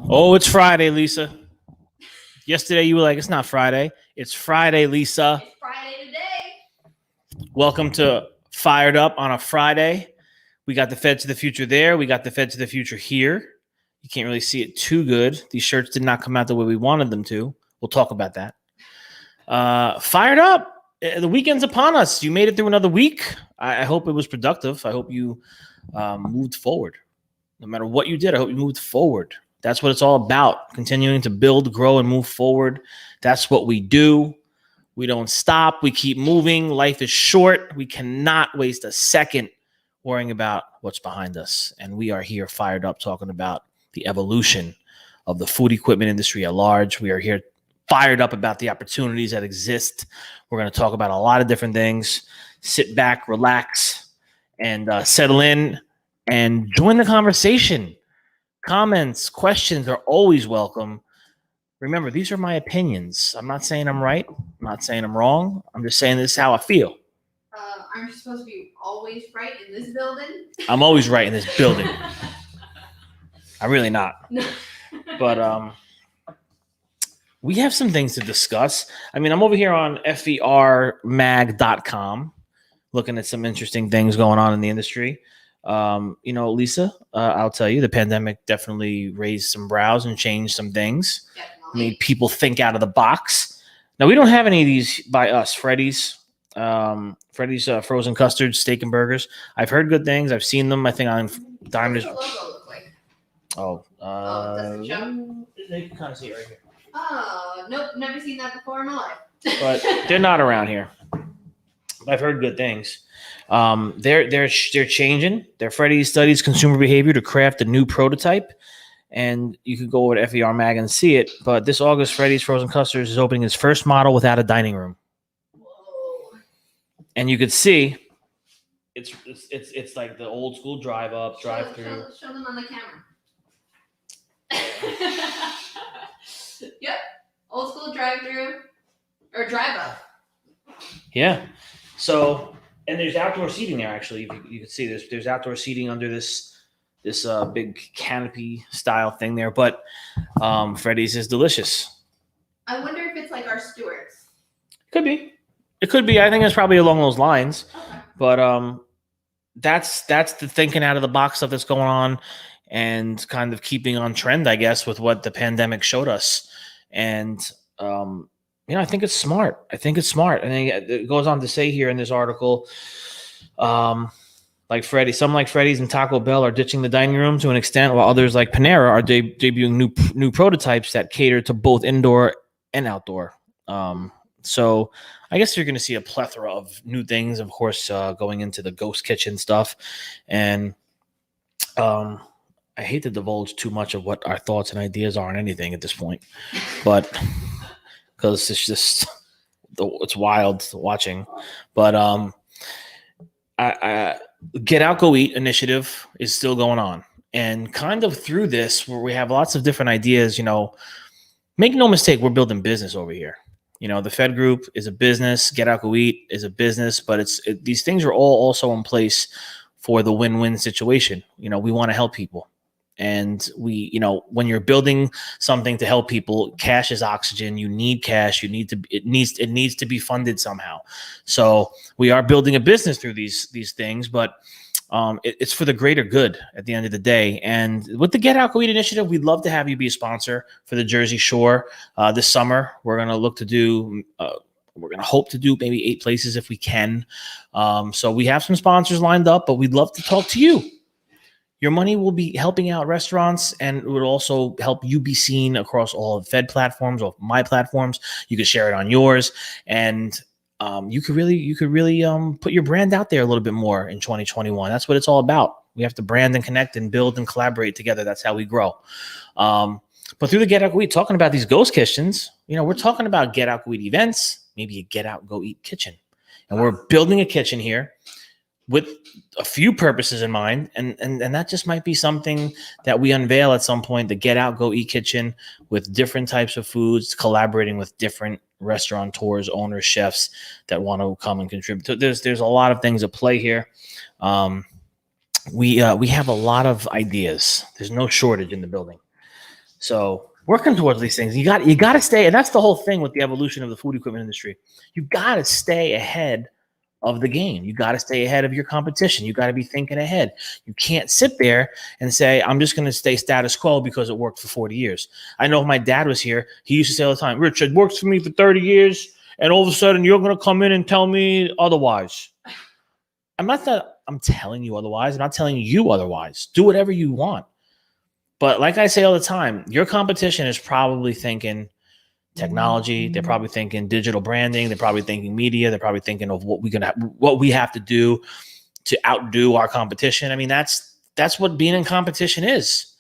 Oh, it's Friday, Lisa. Yesterday you were like, it's not Friday. It's Friday, Lisa. It's Friday today. Welcome to Fired Up on a Friday. We got the Fed to the Future there. We got the Fed to the Future here. You can't really see it too good. These shirts did not come out the way we wanted them to. We'll talk about that. Fired Up. The weekend's upon us. You made it through another week. I hope it was productive. I hope you moved forward. No matter what you did, I hope you moved forward. That's what it's all about, continuing to build, grow, and move forward. That's what we do. We don't stop. We keep moving. Life is short. We cannot waste a second worrying about what's behind us. And we are here fired up talking about the evolution of the food equipment industry at large. We are here fired up about the opportunities that exist. We're going to talk about a lot of different things. Sit back, relax, and settle in and join the conversation. Comments, questions are always welcome. Remember, these are my opinions. I'm not saying I'm right. I'm not saying I'm wrong. I'm just saying this is how I feel. Aren't you supposed to be always right in this building? I'm always right in this building. I'm really not. But we have some things to discuss. I mean, I'm over here on fermag.com looking at some interesting things going on in the industry. Lisa, I'll tell you, the pandemic definitely raised some brows and changed some things. Definitely. Made people think out of the box. Now, we don't have any of these by us, Freddy's. Freddy's frozen custard, steak and burgers. I've heard good things. I've seen them. I think on Diamond. What does the logo look like? Oh, doesn't show? they can kind of see it right here. Oh, nope, never seen that before in my life. But they're not around here. I've heard good things. They're changing. Their Freddy's studies consumer behavior to craft a new prototype, and you could go over to FER Mag and see it. But this August, Freddy's Frozen Custards is opening its first model without a dining room. Whoa. And you could see it's like the old school drive up, drive through. Show them on the camera. Yep, old school drive through or drive up. Yeah. So, and there's outdoor seating there. Actually, you can see there's outdoor seating under this big canopy style thing there. But Freddy's is delicious. I wonder if it's like our Stewart's. Could be. It could be. I think it's probably along those lines. Okay. But that's the thinking out of the box stuff that's going on, and kind of keeping on trend, I guess, with what the pandemic showed us. And I think it's smart. And it goes on to say here in this article, some like Freddy's and Taco Bell are ditching the dining room to an extent, while others like Panera are debuting new prototypes that cater to both indoor and outdoor. So I guess you're going to see a plethora of new things, of course, going into the ghost kitchen stuff. And I hate to divulge too much of what our thoughts and ideas are on anything at this point, but because it's just it's wild watching. But I Get Out Go Eat initiative is still going on, and kind of through this, where we have lots of different ideas. Make no mistake, we're building business over here. The Fed Group is a business. Get Out Go Eat is a business, but these things are all also in place for the win-win situation. We want to help people. And when you're building something to help people, cash is oxygen. You need cash. It needs to be funded somehow. So we are building a business through these things, but it's for the greater good at the end of the day. And with the Get Out Go Eat initiative, we'd love to have you be a sponsor for the Jersey Shore this summer. We're going to look to do. We're going to hope to do maybe 8 places if we can. So we have some sponsors lined up, but we'd love to talk to you. Your money will be helping out restaurants, and it would also help you be seen across all of Fed platforms or my platforms. You could share it on yours, and you could really put your brand out there a little bit more in 2021. That's what it's all about. We have to brand and connect and build and collaborate together. That's how we grow. But through the Get Out Go Eat, talking about these ghost kitchens, we're talking about Get Out Go Eat events, maybe a Get Out Go Eat kitchen, and we're building a kitchen here with a few purposes in mind, and that just might be something that we unveil at some point, the Get Out Go Eat kitchen with different types of foods, collaborating with different restaurateurs, owners, chefs that want to come and contribute. There's a lot of things at play here. We have a lot of ideas. There's no shortage in the building. So working towards these things, you got to stay, and that's the whole thing with the evolution of the food equipment industry. You got to stay ahead of the game. You got to stay ahead of your competition. You got to be thinking ahead. You can't sit there and say, I'm just going to stay status quo because it worked for 40 years. I know if my dad was here, he used to say all the time, Rich, it works for me for 30 years. And all of a sudden you're going to come in and tell me otherwise. I'm telling you otherwise. I'm not telling you otherwise. Do whatever you want. But like I say all the time, your competition is probably thinking technology. They're probably thinking digital branding. They're probably thinking media. They're probably thinking of what we have to do to outdo our competition. I mean, that's what being in competition is.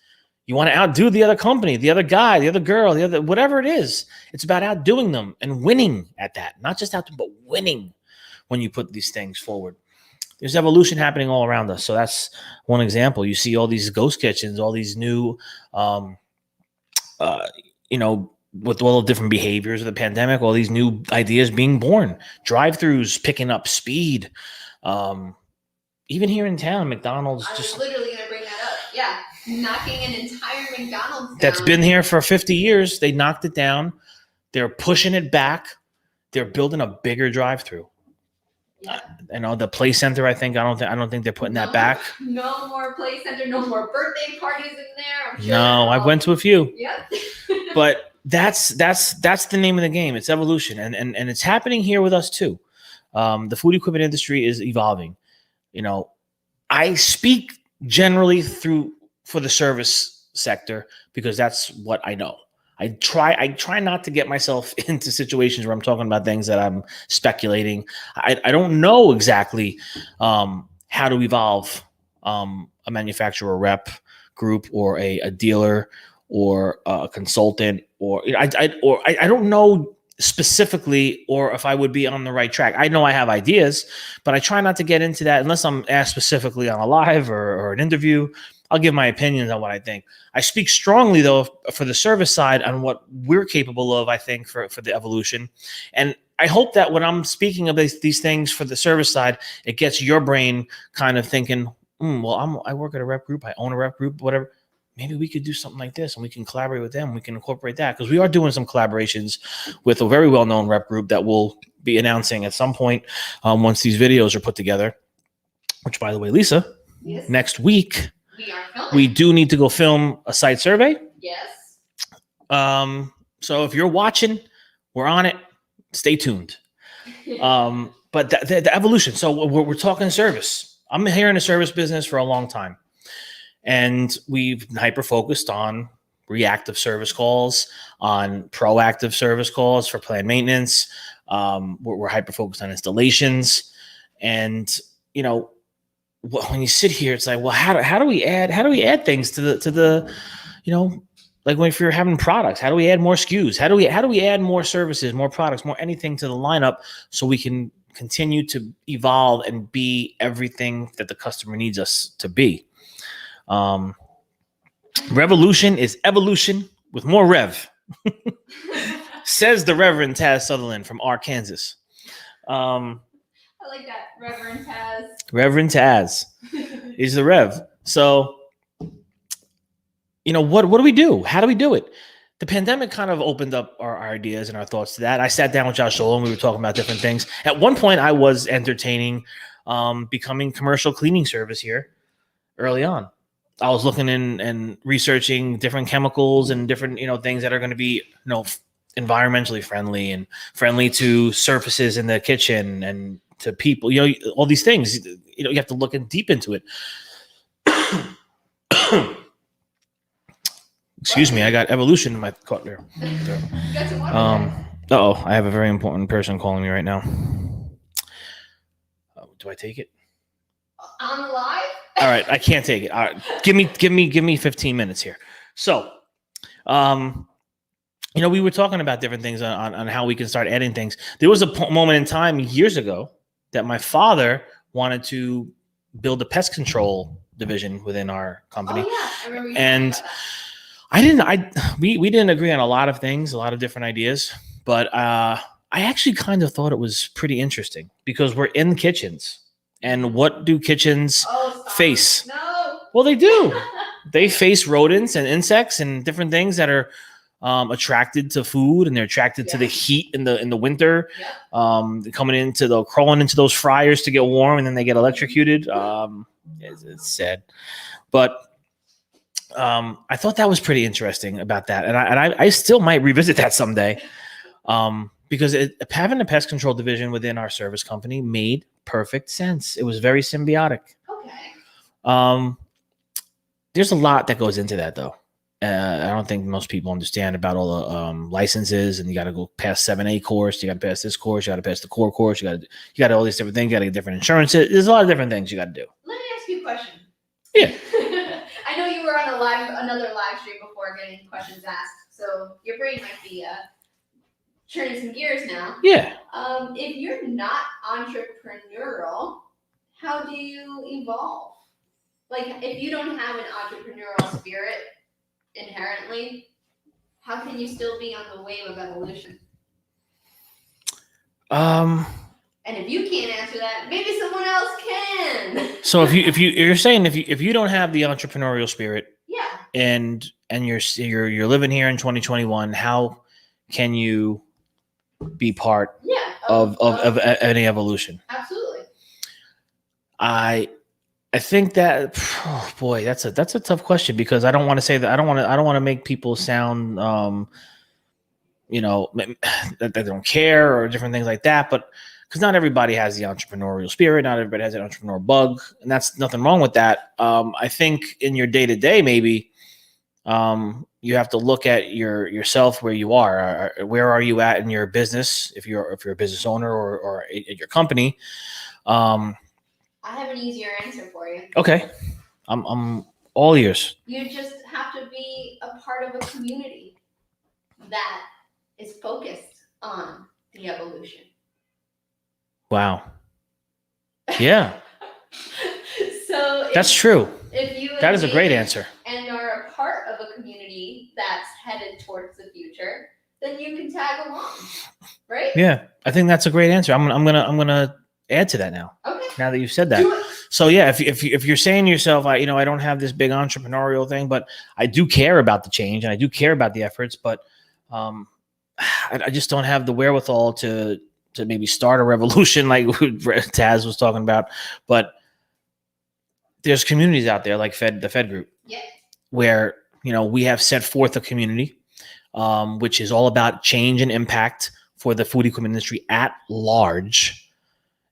You want to outdo the other company, the other guy, the other girl, the other whatever it is. It's about outdoing them and winning at that. Not just outdo, but winning when you put these things forward. There's evolution happening all around us. So that's one example. You see all these ghost kitchens, all these new, with all the different behaviors of the pandemic, all these new ideas being born, drive-throughs picking up speed. Even here in town, McDonald's I was literally going to bring that up. Yeah. Knocking an entire McDonald's down. That's been here for 50 years. They knocked it down. They're pushing it back. They're building a bigger drive-through. Yeah. The Play Center, I don't think they're putting that back. No more Play Center, no more birthday parties in there. I'm sure No, I went to a few. Yep. But that's the name of the game. It's evolution, and it's happening here with us too. The food equipment industry is evolving. I speak generally for the service sector because that's what I know. I try not to get myself into situations where I'm talking about things that I'm speculating. I don't know exactly how to evolve a manufacturer rep group or a dealer or a consultant or I don't know specifically or if I would be on the right track. I know I have ideas, but I try not to get into that unless I'm asked specifically on a live or an interview. I'll give my opinions on what I think. I speak strongly, though, for the service side on what we're capable of, I think, for the evolution. And I hope that when I'm speaking of these things for the service side, it gets your brain kind of thinking, I work at a rep group. I own a rep group, whatever. Maybe we could do something like this and we can collaborate with them. We can incorporate that because we are doing some collaborations with a very well-known rep group that we'll be announcing at some point once these videos are put together, which, by the way, Lisa, yes. Next week, we do need to go film a site survey. Yes. So if you're watching, we're on it. Stay tuned. But the evolution. So we're talking service. I'm here in the service business for a long time. And we've hyper-focused on reactive service calls, on proactive service calls for planned maintenance. We're hyper-focused on installations. And, when you sit here, it's like, well, how do we add things to the like if you're having products, how do we add more SKUs? How do we add more services, more products, more anything to the lineup so we can continue to evolve and be everything that the customer needs us to be? Revolution is evolution with more rev, says the Reverend Taz Sutherland from Arkansas. I like that, Reverend Taz. Reverend Taz is the Rev. So, what do we do? How do we do it? The pandemic kind of opened up our ideas and our thoughts to that. I sat down with Josh Solo and we were talking about different things. At one point, I was entertaining becoming commercial cleaning service here early on. I was looking in and researching different chemicals and different, things that are going to be, environmentally friendly and friendly to surfaces in the kitchen and to people, all these things, you have to look deep into it. Excuse me. I got evolution in my throat there. I have a very important person calling me right now. Do I take it? On the live? All right. I can't take it. All right. Give me 15 minutes here. So, we were talking about different things on how we can start adding things. There was a moment in time years ago that my father wanted to build a pest control division within our company. Oh, yeah. I remember you and we didn't agree on a lot of things, a lot of different ideas, but I actually kind of thought it was pretty interesting because we're in kitchens. And what do kitchens face? No. Well, they do. They face rodents and insects and different things that are attracted to food, and they're attracted to the heat in the winter. They're crawling into those fryers to get warm, and then they get electrocuted. It's sad, but I thought that was pretty interesting about that, and I still might revisit that someday, because having a pest control division within our service company made perfect sense. It was very symbiotic. Okay. There's a lot that goes into that, though. I don't think most people understand about all the licenses, and you got to go past 7A course. You got to pass this course. You got to pass the core course. You got all these different things. You got to get different insurances. There's a lot of different things you got to do. Let me ask you a question. Yeah. I know you were on another live stream before getting questions asked, so your brain might be turning some gears now. Yeah. If you're not entrepreneurial, how do you evolve? Like, if you don't have an entrepreneurial spirit inherently, how can you still be on the wave of evolution? And if you can't answer that, maybe someone else can. So you're saying if you don't have the entrepreneurial spirit, yeah, and you're living here in 2021, how can you be part of any evolution? Absolutely. I think that, oh boy, that's a tough question, because I don't want to say that. I don't want to make people sound, that they don't care or different things like that. But because not everybody has the entrepreneurial spirit, not everybody has an entrepreneurial bug, and that's nothing wrong with that. I think in your day to day, maybe you have to look at yourself where you are. Where are you at in your business? If you're a business owner or at your company. I have an easier answer for you. Okay. I'm all ears. You just have to be a part of a community that is focused on the evolution. Wow. Yeah. So that's true. That is a great answer. And are a part of a community that's headed towards the future, then you can tag along, right? Yeah, I think that's a great answer. I'm gonna add to that now. Okay. Now that you've said that. So yeah, if you're saying to yourself, I don't have this big entrepreneurial thing, but I do care about the change and I do care about the efforts, but I just don't have the wherewithal to maybe start a revolution like Taz was talking about. But there's communities out there like the Fed Group, where we have set forth a community, which is all about change and impact for the food equipment industry at large.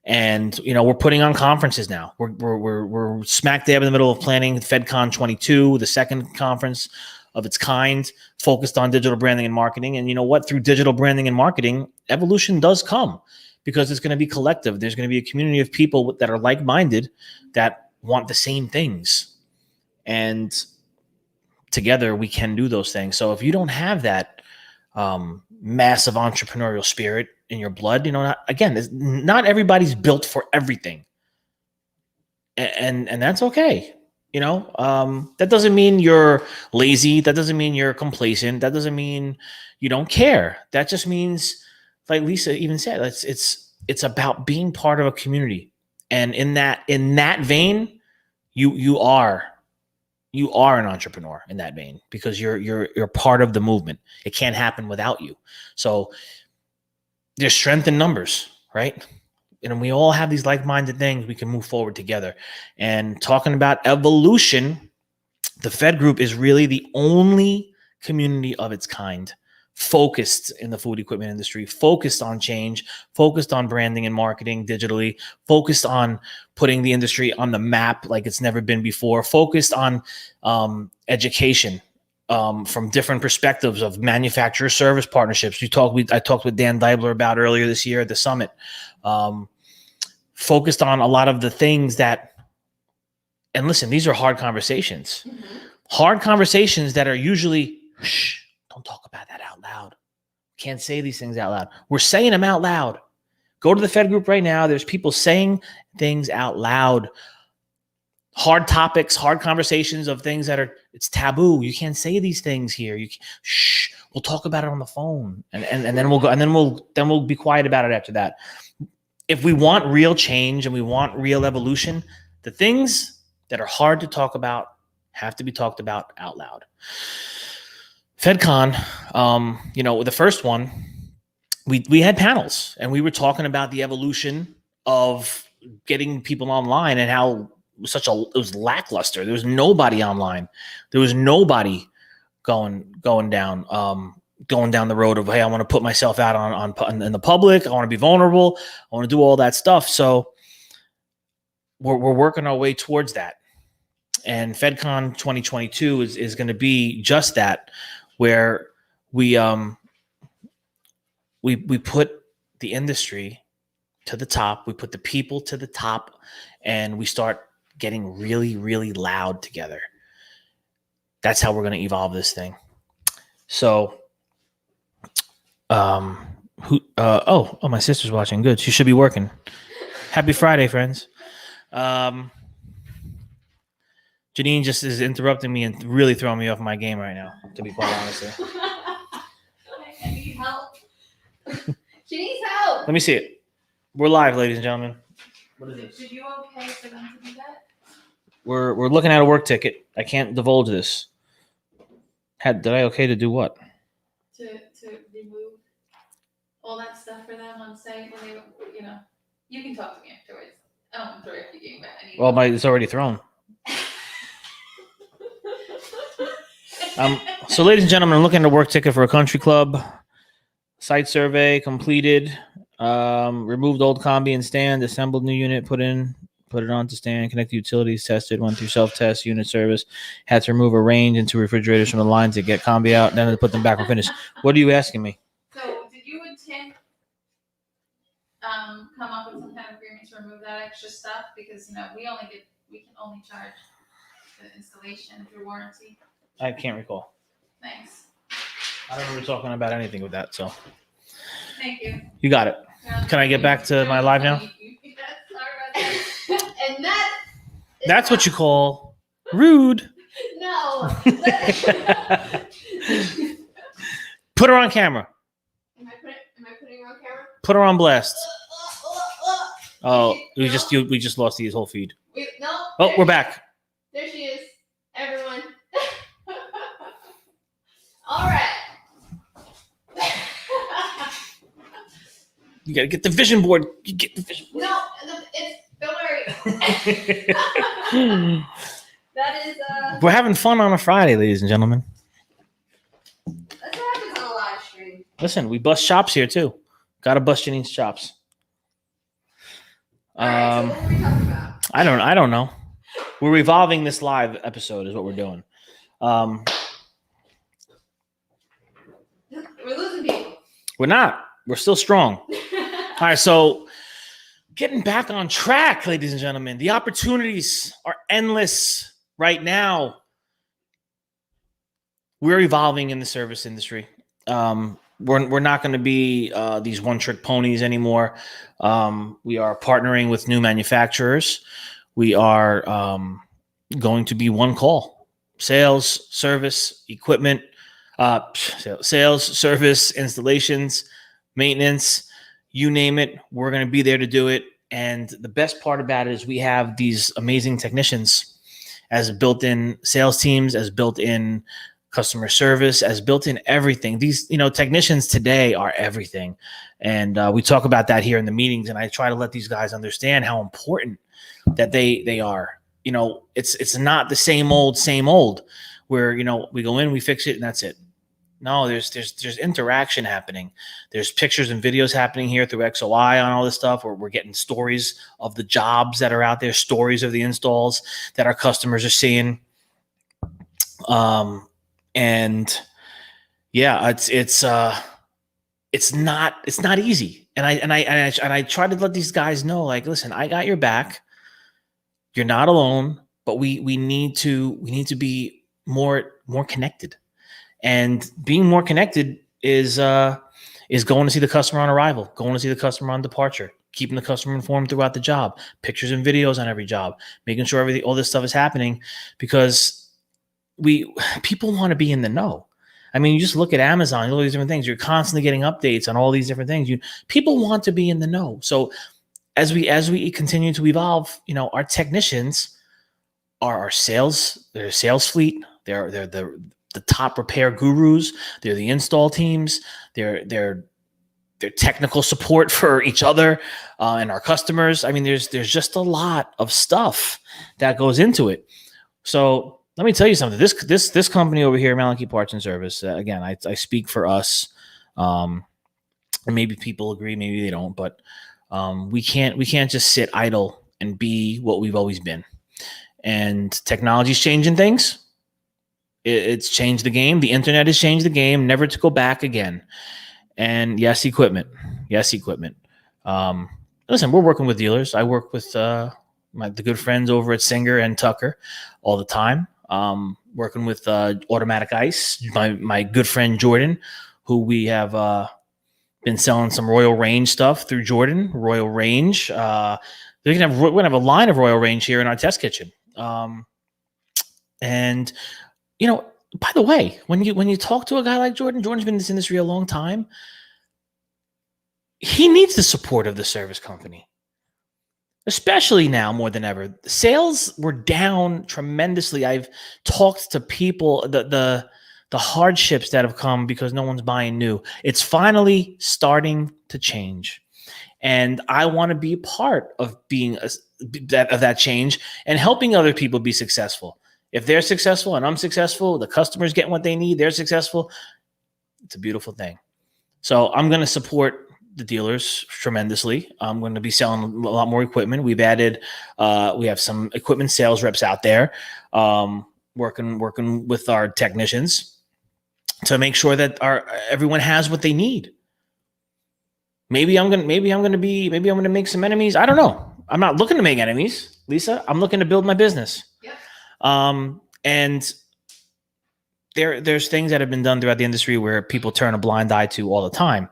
And we're putting on conferences now. We're smack dab in the middle of planning FedCon 22, the second conference of its kind, focused on digital branding and marketing. And you know what? Through digital branding and marketing, evolution does come, because it's going to be collective. There's going to be a community of people that are like-minded, that want the same things, and together we can do those things. So if you don't have that massive entrepreneurial spirit in your blood, not everybody's built for everything, and that's okay. That doesn't mean you're lazy. That doesn't mean you're complacent. That doesn't mean you don't care. That just means, like Lisa even said, it's about being part of a community. And in that vein, you are an entrepreneur in that vein, because you're part of the movement. It can't happen without you. So there's strength in numbers, right? And we all have these like-minded things. We can move forward together. And talking about evolution, the Fed Group is really the only community of its kind focused in the food equipment industry, focused on change, focused on branding and marketing digitally, focused on putting the industry on the map like it's never been before, focused on education from different perspectives of manufacturer service partnerships. I talked with Dan Deibler about earlier this year at the summit, focused on a lot of the things that, and listen, these are hard conversations, hard conversations that are usually, shh, don't talk about that out loud. Can't say these things out loud. We're saying them out loud. Go to the Fed Group right now. There's people saying things out loud. Hard topics, hard conversations of things that it's taboo. You can't say these things here. Shh. We'll talk about it on the phone, and then we'll go, and then we'll be quiet about it after that. If we want real change and we want real evolution, the things that are hard to talk about have to be talked about out loud. FedCon, the first one, we had panels and we were talking about the evolution of getting people online and how it was lackluster. There was nobody online. There was nobody going down the road of, hey, I want to put myself out in the public. I want to be vulnerable. I want to do all that stuff. So we're working our way towards that. And FedCon 2022 is going to be just that, where we put the industry to the top, we put the people to the top, and we start getting really, really loud together. That's how we're going to evolve this thing. So, my sister's watching. Good. She should be working. Happy Friday, friends. Janine just is interrupting me and really throwing me off my game right now, to be quite honest. I need help. She needs help. Let me see it. We're live, ladies and gentlemen. What is this? Did you okay for them to do that? We're looking at a work ticket. I can't divulge this. Did I okay to do what? To remove all that stuff for them on site when they, you can talk to me afterwards. I don't want to throw your game back. Well, it's already thrown. So, ladies and gentlemen, I'm looking at a work ticket for a country club. Site survey completed. Removed old combi and stand. Assembled new unit. Put it onto stand. Connected utilities. Tested. Went through self-test. Unit service. Had to remove a range and 2 refrigerators from the lines to get combi out. Then to put them back and finish. What are you asking me? So, did you and Tim come up with some kind of agreement to remove that extra stuff? Because we can only charge the installation through warranty. I can't recall. Thanks. I don't remember talking about anything with that. So, Thank you. you got it. Can I get back to my live now? And That's what you call rude. No. Put her on camera. Am I putting her on camera? Put her on blast. Oh, we No. just lost the whole feed. No. Oh, we're back. There she is, everyone. All right. You gotta get the vision board. You get the vision board. No, don't worry. That is We're having fun on a Friday, ladies and gentlemen. that's what happens on a live stream. Listen, we bust chops here too. Gotta bust Janine's chops. All right, so what were we talking about? I don't know. We're revolving this live episode is what we're doing. We're losing people. We're not. We're still strong. All right, so getting back on track, ladies and gentlemen. The opportunities are endless right now. We're evolving in the service industry. We're not going to be these one-trick ponies anymore. We are partnering with new manufacturers. We are going to be one call: sales, service, equipment, sales, service, installations, maintenance. You name it, we're going to be there to do it. And the best part about it is we have these amazing technicians as built-in sales teams, as built-in customer service, as built-in everything. These, technicians today are everything. And we talk about that here in the meetings. And I try to let these guys understand how important that they are. It's not the same old where, we go in, we fix it, and that's it. No, there's interaction happening. There's pictures and videos happening here through XOI on all this stuff, where we're getting stories of the jobs that are out there, stories of the installs that our customers are seeing. And yeah, it's not easy. And I try to let these guys know, like, listen, I got your back. You're not alone, but we need to be more connected. And being more connected is going to see the customer on arrival, going to see the customer on departure, keeping the customer informed throughout the job, pictures and videos on every job, making sure all this stuff is happening, because people want to be in the know. I mean, you just look at Amazon, all these different things. You're constantly getting updates on all these different things. People want to be in the know. So as we continue to evolve, our technicians are our their sales fleet. They're the top repair gurus. They're the install teams. They're technical support for each other and our customers. I mean, there's just a lot of stuff that goes into it. So let me tell you something. This company over here, Malinky Parts and Service. Again, I speak for us. And maybe people agree, maybe they don't. But we can't just sit idle and be what we've always been. And technology's changing things. It's changed the game. The internet has changed the game, never to go back again. And yes, equipment. Listen, we're working with dealers. I work with the good friends over at Singer and Tucker all the time. Working with Automatic Ice, my good friend Jordan, who we have been selling some Royal Range stuff through Jordan. Royal Range. We're gonna have a line of Royal Range here in our test kitchen. And you know, by the way, when you talk to a guy like Jordan's been in this industry a long time. He needs the support of the service company, especially now more than ever. Sales were down tremendously. I've talked to people, the hardships that have come because no one's buying new. It's finally starting to change. And I want to be a part of being of that change and helping other people be successful. If they're successful and I'm successful, the customers getting what they need, they're successful. It's a beautiful thing. So I'm going to support the dealers tremendously. I'm going to be selling a lot more equipment. We've added, we have some equipment sales reps out there, working with our technicians to make sure that everyone has what they need. Maybe I'm going to make some enemies. I don't know. I'm not looking to make enemies, Lisa. I'm looking to build my business. Yep. And there's things that have been done throughout the industry where people turn a blind eye to all the time.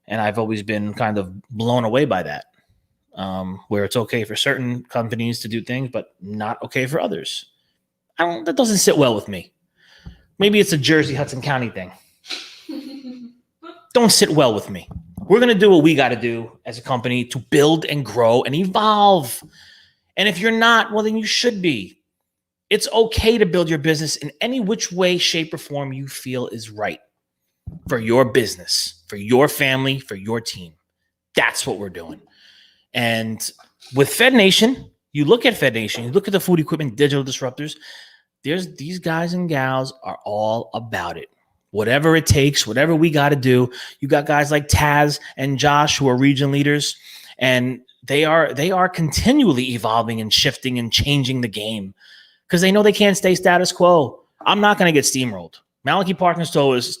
And I've always been kind of blown away by that, where it's okay for certain companies to do things, but not okay for others. That doesn't sit well with me. Maybe it's a Jersey, Hudson County thing. Don't sit well with me. We're going to do what we got to do as a company to build and grow and evolve. And if you're not, well, then you should be. It's okay to build your business in any which way, shape, or form you feel is right for your business, for your family, for your team. That's what we're doing. And with Fed Nation, you look at Fed Nation, you look at the food equipment digital disruptors, these guys and gals are all about it. Whatever it takes, whatever we got to do. You got guys like Taz and Josh who are region leaders, and they are continually evolving and shifting and changing the game because they know they can't stay status quo. I'm not going to get steamrolled. Malinky Parts and Service,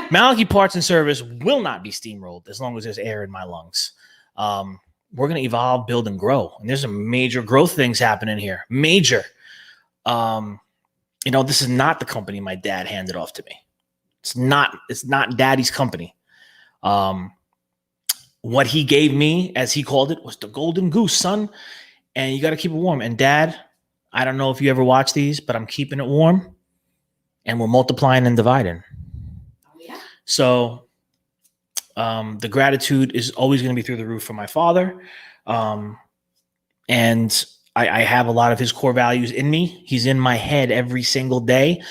Malinky Parts and Service will not be steamrolled as long as there's air in my lungs. We're going to evolve, build, and grow. And there's some major growth things happening here. Major. This is not the company my dad handed off to me. It's not daddy's company. What he gave me, as he called it, was the golden goose, son. And you got to keep it warm. And Dad, I don't know if you ever watch these, but I'm keeping it warm. And we're multiplying and dividing. Oh, yeah. So the gratitude is always going to be through the roof for my father. And I have a lot of his core values in me. He's in my head every single day.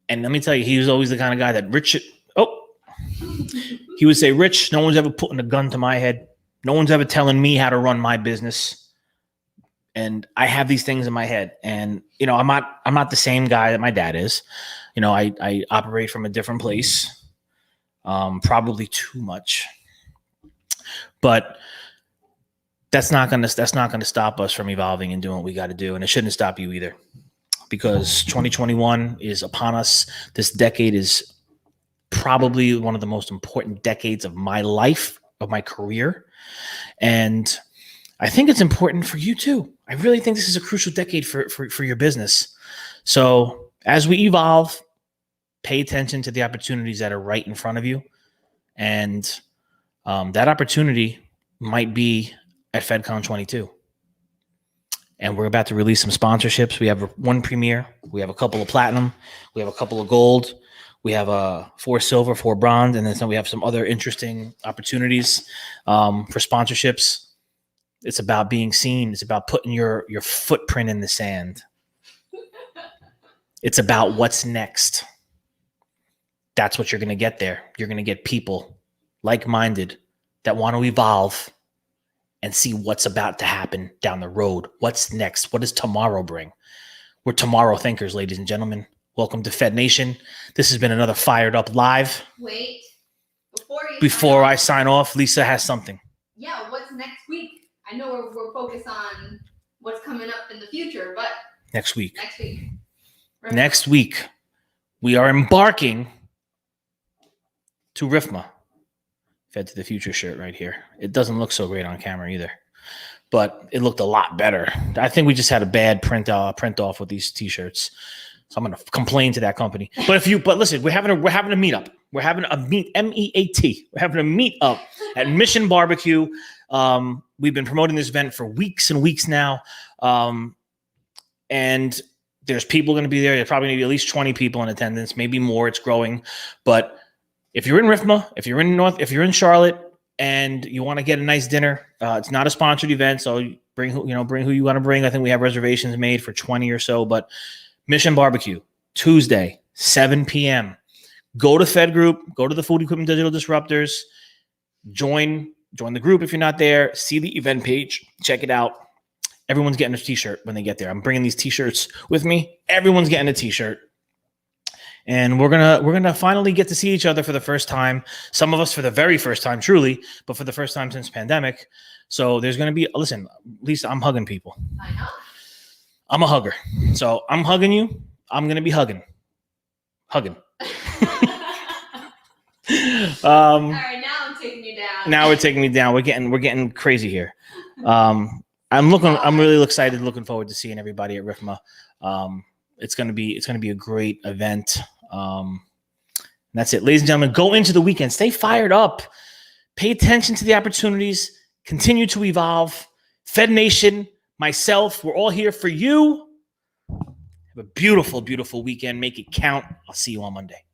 And let me tell you, he was always the kind of guy that he would say, Rich, no one's ever putting a gun to my head. No one's ever telling me how to run my business. And I have these things in my head. And, I'm not the same guy that my dad is. I operate from a different place, probably too much. But that's not going to stop us from evolving and doing what we got to do. And it shouldn't stop you either, because 2021 is upon us. This decade is probably one of the most important decades of my life, of my career. And I think it's important for you too. I really think this is a crucial decade for your business. So as we evolve, pay attention to the opportunities that are right in front of you. And that opportunity might be at FedCon 22. And we're about to release some sponsorships. We have one premier. We have a couple of platinum. We have a couple of gold. We have 4 silver, 4 bronze. And then we have some other interesting opportunities for sponsorships. It's about being seen. It's about putting your footprint in the sand. It's about what's next. That's what you're going to get there. You're going to get people like-minded that want to evolve and see what's about to happen down the road. What's next? What does tomorrow bring? We're tomorrow thinkers, ladies and gentlemen. Welcome to Fed Nation. This has been another Fired Up Live. Wait. Before I sign off, Lisa has something. Yeah, what's next week? I know we're focused on what's coming up in the future, but Next week. Remember. Next week, we are embarking to RIFMA. Fed to the Future shirt right here. It doesn't look so great on camera either, but it looked a lot better. I think we just had a bad print off with these t-shirts. So I'm going to complain to that company. But listen, we're having a meetup. We're having a MEAT. We're having a meetup at Mission Barbecue. We've been promoting this event for weeks and weeks now. And there's people going to be there. There's probably going to be at least 20 people in attendance, maybe more. It's growing. But if you're in RIFMA, if you're in Charlotte and you want to get a nice dinner, it's not a sponsored event. So bring who you want to bring. I think we have reservations made for 20 or so, but Mission Barbecue, Tuesday, 7 p.m. Go to Fed Group, go to the Food Equipment Digital Disruptors, join the group if you're not there, see the event page, check it out. Everyone's getting a t-shirt when they get there. I'm bringing these t-shirts with me. Everyone's getting a t-shirt. And we're gonna finally get to see each other for the first time. Some of us for the very first time, truly, but for the first time since pandemic. So there's gonna be, listen, Lisa, I'm hugging people. I know. I'm a hugger. So I'm hugging you. I'm gonna be hugging. All right, now I'm taking you down. Now we're taking me down. We're getting crazy here. I'm really excited, looking forward to seeing everybody at RIFMA. It's gonna be a great event. That's it, ladies and gentlemen. Go into the weekend. Stay fired up. Pay attention to the opportunities. Continue to evolve. Fed Nation, myself, we're all here for you. Have a beautiful, beautiful weekend. Make it count. I'll see you on Monday.